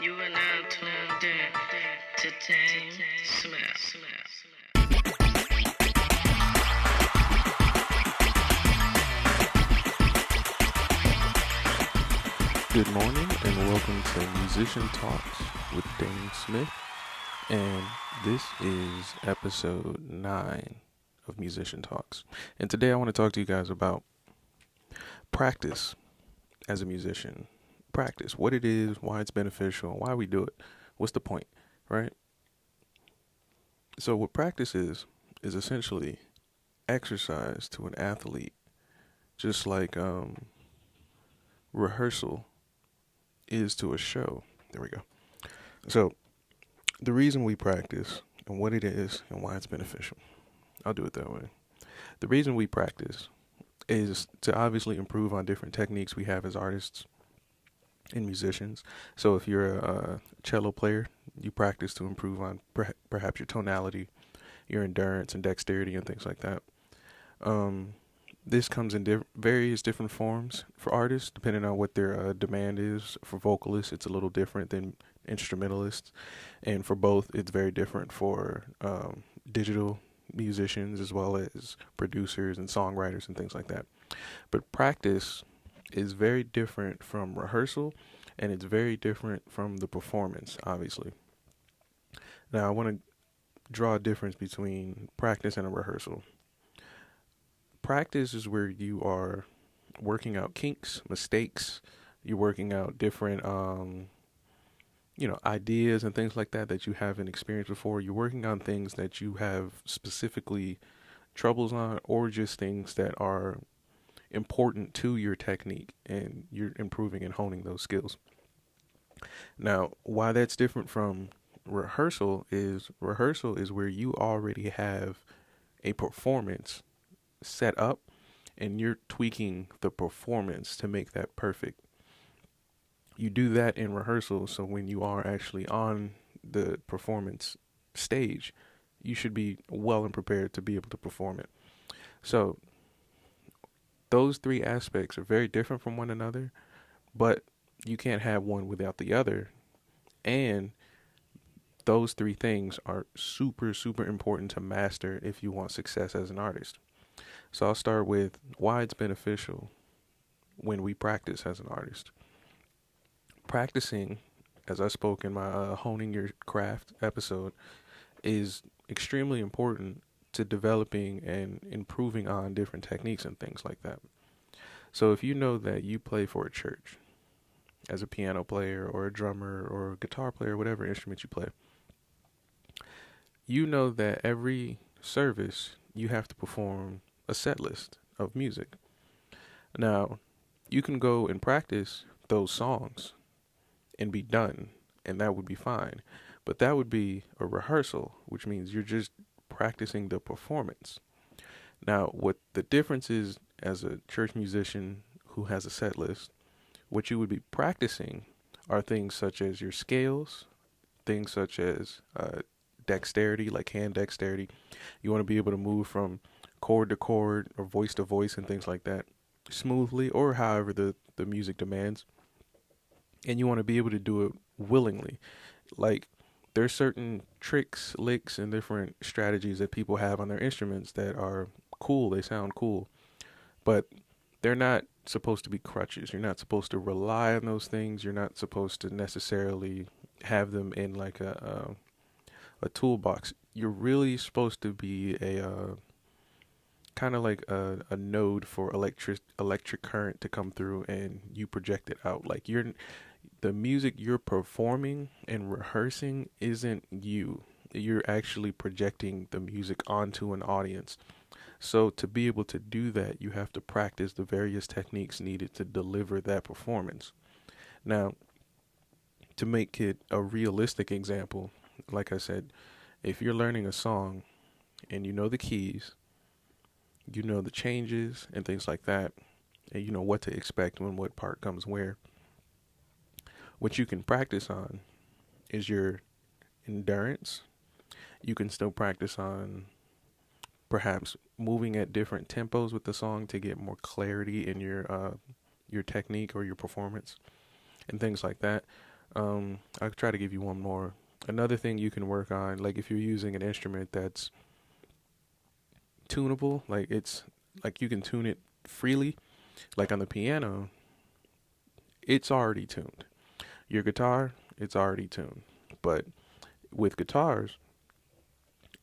You are now tuned in to DameSmiff. Good morning and welcome to Musician Talks with DameSmiff, and this is episode 9 of Musician Talks. And today I want to talk to you guys about practice as a musician. Practice, what it is, why it's beneficial, why we do it, what's the point, right? So what practice is essentially exercise to an athlete, just like rehearsal is to a show. There we go. So the reason we practice and what it is and why it's beneficial. I'll do it that way. The reason we practice is to obviously improve on different techniques we have as artists and musicians. So if you're a cello player, you practice to improve on perhaps your tonality, your endurance and dexterity and things like that. This comes in various different forms for artists, depending on what their demand is. For vocalists, it's a little different than instrumentalists. And for both, it's very different for digital musicians as well as producers and songwriters and things like that. But practice is very different from rehearsal, and it's very different from the performance, obviously. Now, I want to draw a difference between practice and a rehearsal. Practice is where you are working out kinks, mistakes. You're working out different, ideas and things like that you haven't experienced before. You're working on things that you have specifically troubles on, or just things that are important to your technique, and you're improving and honing those skills. Now, why that's different from rehearsal is where you already have a performance set up and you're tweaking the performance to make that perfect. You do that in rehearsal, so when you are actually on the performance stage, you should be well and prepared to be able to perform it. So those three aspects are very different from one another, but you can't have one without the other. And those three things are super, super important to master if you want success as an artist. So I'll start with why it's beneficial when we practice as an artist. Practicing, as I spoke in my Honing Your Craft episode, is extremely important to developing and improving on different techniques and things like that. So if you know that you play for a church as a piano player or a drummer or a guitar player, whatever instrument you play, you know that every service you have to perform a set list of music. Now, you can go and practice those songs and be done, and that would be fine. But that would be a rehearsal, which means you're just practicing the performance. Now, what the difference is as a church musician who has a set list, what you would be practicing are things such as your scales, things such as dexterity, like hand dexterity. You want to be able to move from chord to chord or voice to voice and things like that smoothly, or however the music demands. And you want to be able to do it willingly. Like, there's certain tricks, licks, and different strategies that people have on their instruments that are cool. They sound cool, but they're not supposed to be crutches. You're not supposed to rely on those things. You're not supposed to necessarily have them in like a toolbox. You're really supposed to be a kind of like a node for electric current to come through, and you project it out. Like, the music you're performing and rehearsing isn't you. You're actually projecting the music onto an audience. So to be able to do that, you have to practice the various techniques needed to deliver that performance. Now, to make it a realistic example, like I said, if you're learning a song and you know the keys, you know the changes and things like that, and you know what to expect when what part comes where, what you can practice on is your endurance. You can still practice on perhaps moving at different tempos with the song to get more clarity in your technique or your performance and things like that. I'll try to give you one more. Another thing you can work on, like if you're using an instrument that's tunable, like it's like you can tune it freely, like on the piano, it's already tuned. Your guitar, it's already tuned. But with guitars,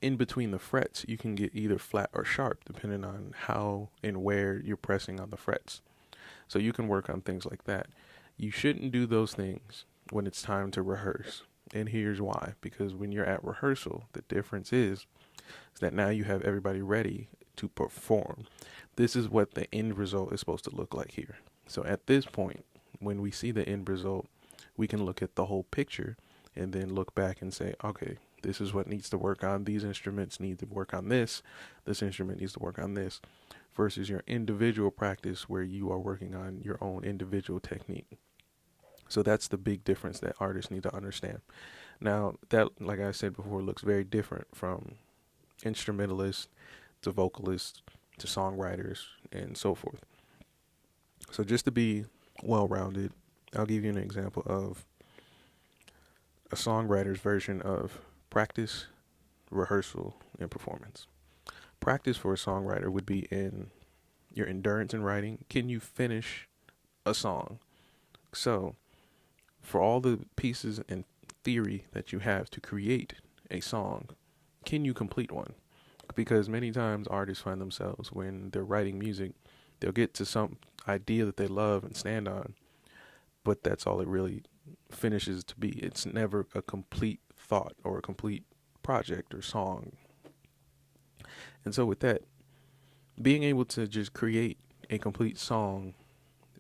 in between the frets, you can get either flat or sharp depending on how and where you're pressing on the frets. So you can work on things like that. You shouldn't do those things when it's time to rehearse. And here's why. Because when you're at rehearsal, the difference is that now you have everybody ready to perform. This is what the end result is supposed to look like here. So at this point, when we see the end result, we can look at the whole picture and then look back and say, okay, this is what needs to work on. These instruments need to work on this. This instrument needs to work on this. Versus your individual practice where you are working on your own individual technique. So that's the big difference that artists need to understand. Now, that, like I said before, looks very different from instrumentalists to vocalists to songwriters and so forth. So just to be well-rounded, I'll give you an example of a songwriter's version of practice, rehearsal, and performance. Practice for a songwriter would be in your endurance in writing. Can you finish a song? So, for all the pieces and theory that you have to create a song, can you complete one? Because many times artists find themselves when they're writing music, they'll get to some idea that they love and stand on, but that's all it really finishes to be. It's never a complete thought or a complete project or song. And so with that, being able to just create a complete song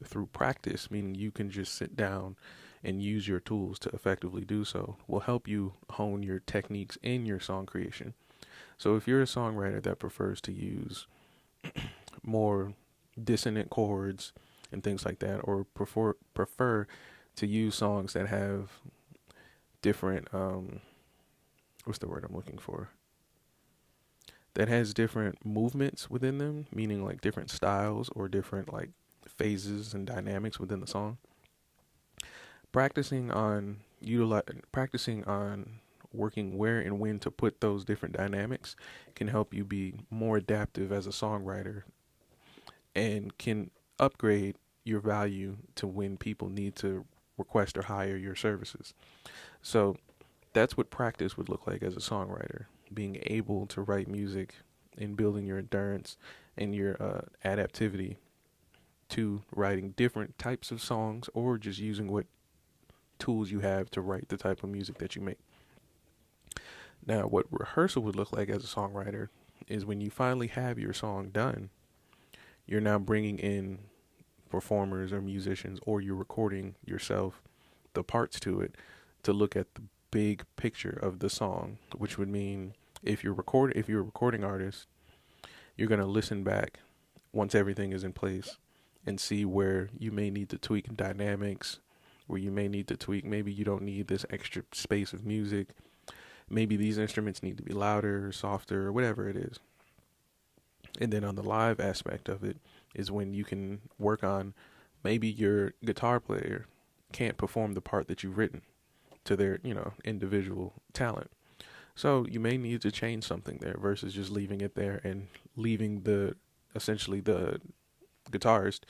through practice, meaning you can just sit down and use your tools to effectively do so, will help you hone your techniques in your song creation. So if you're a songwriter that prefers to use more dissonant chords and things like that, or prefer to use songs that have different what's the word I'm looking for? That has different movements within them, meaning like different styles or different like phases and dynamics within the song. Practicing on working where and when to put those different dynamics can help you be more adaptive as a songwriter and can upgrade your value to when people need to request or hire your services. So that's what practice would look like as a songwriter, being able to write music and building your endurance and your adaptivity to writing different types of songs or just using what tools you have to write the type of music that you make. Now, what rehearsal would look like as a songwriter is when you finally have your song done, you're now bringing in performers or musicians, or you're recording yourself, the parts to it, to look at the big picture of the song, which would mean if you're a recording artist, you're going to listen back once everything is in place and see where you may need to tweak dynamics, where you may need to tweak, maybe you don't need this extra space of music. Maybe these instruments need to be louder or softer or whatever it is. And then on the live aspect of it is when you can work on maybe your guitar player can't perform the part that you've written to their, individual talent. So you may need to change something there versus just leaving it there and leaving essentially the guitarist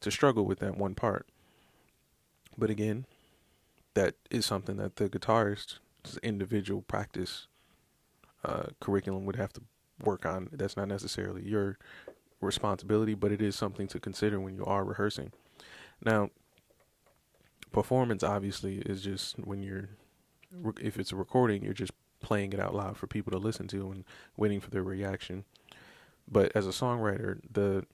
to struggle with that one part. But again, that is something that the guitarist's individual practice curriculum would have to work on. That's not necessarily your responsibility, but it is something to consider when you are rehearsing. Now, performance obviously is just when if it's a recording, you're just playing it out loud for people to listen to and waiting for their reaction. But as a songwriter, the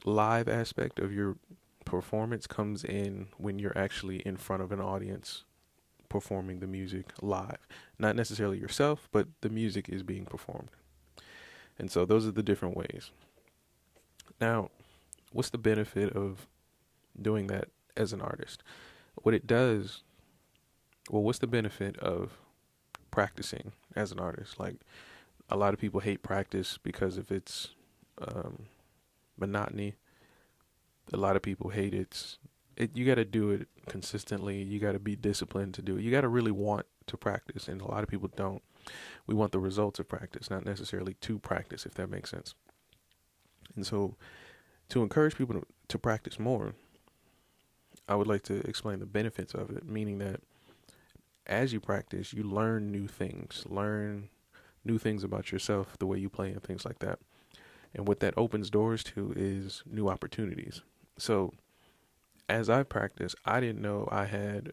live aspect of your performance comes in when you're actually in front of an audience performing the music live. Not necessarily yourself, but the music is being performed. And so those are the different ways. Now, what's the benefit of doing that as an artist? What's the benefit of practicing as an artist? Like, a lot of people hate practice because of its monotony. A lot of people hate its you got to do it consistently. You got to be disciplined to do it. You got to really want to practice, and a lot of people don't. We want the results of practice, not necessarily to practice, if that makes sense. And so, to encourage people to practice more, I would like to explain the benefits of it, meaning that as you practice, you learn new things about yourself, the way you play, and things like that. And what that opens doors to is new opportunities. So, as I practice, I didn't know I had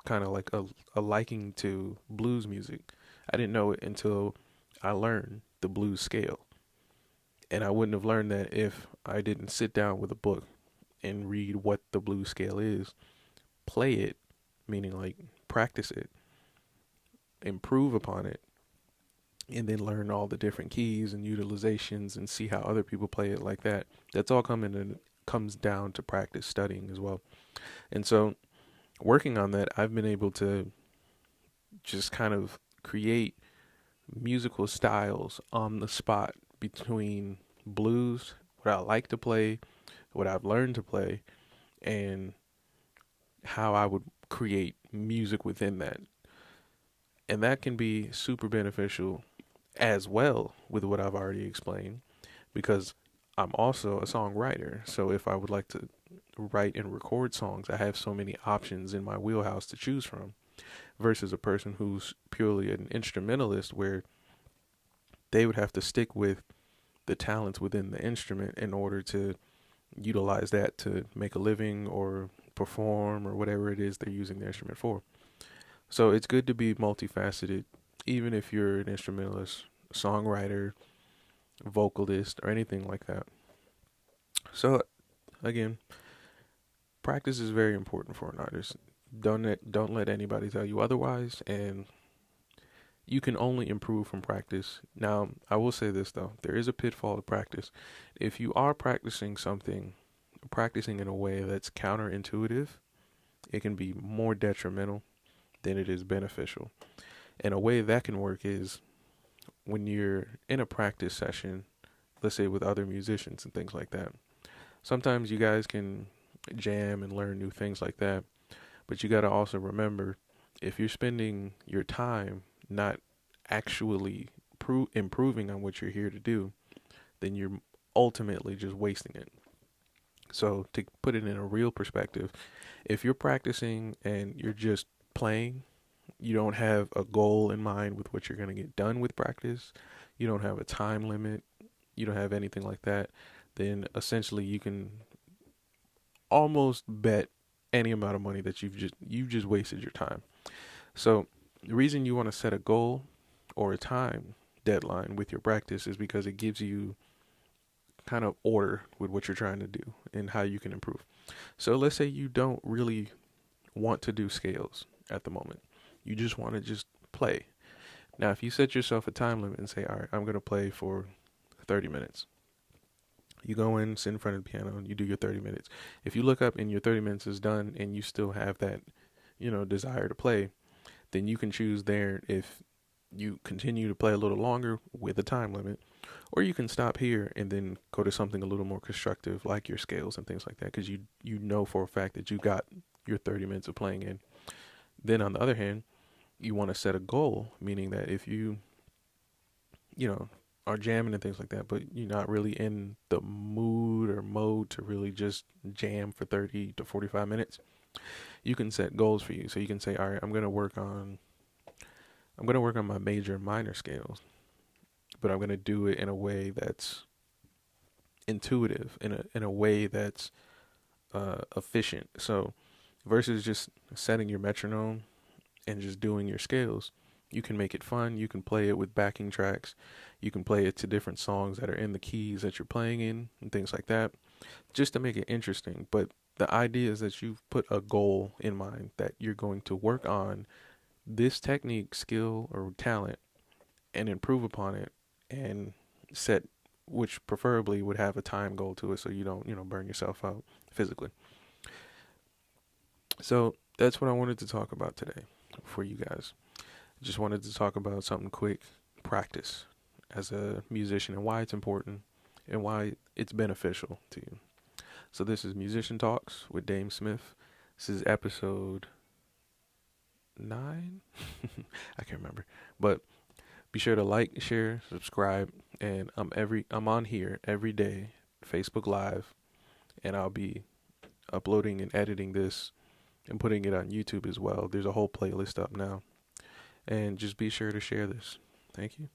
kind of like a liking to blues music. I didn't know it until I learned the blues scale. And I wouldn't have learned that if I didn't sit down with a book and read what the blues scale is, play it, meaning like practice it, improve upon it, and then learn all the different keys and utilizations and see how other people play it like that. That's all comes down to practice, studying as well. And so working on that, I've been able to just kind of create musical styles on the spot between blues, what I like to play, what I've learned to play, and how I would create music within that. And that can be super beneficial as well with what I've already explained, because I'm also a songwriter. So if I would like to write and record songs, I have so many options in my wheelhouse to choose from, versus a person who's purely an instrumentalist, where they would have to stick with the talents within the instrument in order to utilize that to make a living or perform or whatever it is they're using the instrument for. So it's good to be multifaceted, even if you're an instrumentalist, songwriter, vocalist, or anything like that. So again, practice is very important for an artist. Don't let anybody tell you otherwise, and you can only improve from practice. Now, I will say this though, there is a pitfall to practice. If you are practicing in a way that's counterintuitive, it can be more detrimental than it is beneficial. And a way that can work is when you're in a practice session, let's say with other musicians and things like that. Sometimes you guys can jam and learn new things like that, but you got to also remember, if you're spending your time not actually improving on what you're here to do, then you're ultimately just wasting it. So to put it in a real perspective, if you're practicing and you're just playing, you don't have a goal in mind with what you're going to get done with practice, you don't have a time limit, you don't have anything like that, then essentially you can almost bet any amount of money that you've just wasted your time. So the reason you want to set a goal or a time deadline with your practice is because it gives you kind of order with what you're trying to do and how you can improve. So let's say you don't really want to do scales at the moment. You just want to just play. Now, if you set yourself a time limit and say, all right, I'm going to play for 30 minutes. You go in, sit in front of the piano, and you do your 30 minutes. If you look up and your 30 minutes is done and you still have that, desire to play, then you can choose there if you continue to play a little longer with a time limit, or you can stop here and then go to something a little more constructive like your scales and things like that, because you know for a fact that you got your 30 minutes of playing in. Then on the other hand, you want to set a goal, meaning that if you are jamming and things like that, but you're not really in the mood or mode to really just jam for 30 to 45 minutes, you can set goals for you. So you can say, all right, I'm going to work on my major and minor scales, but I'm going to do it in a way that's intuitive, in a way that's efficient. So versus just setting your metronome and just doing your scales, you can make it fun. You can play it with backing tracks. You can play it to different songs that are in the keys that you're playing in and things like that, just to make it interesting. But the idea is that you've put a goal in mind that you're going to work on this technique, skill, or talent and improve upon it, and set, which preferably would have a time goal to it so you don't, burn yourself out physically. So that's what I wanted to talk about today for you guys. Just wanted to talk about something quick, practice as a musician, and why it's important and why it's beneficial to you. So this is Musician Talks with DameSmiff. This is episode 9. I can't remember, but be sure to like, share, subscribe, and I'm on here every day, Facebook Live, and I'll be uploading and editing this and putting it on YouTube as well. There's a whole playlist up now, and just be sure to share this. Thank you.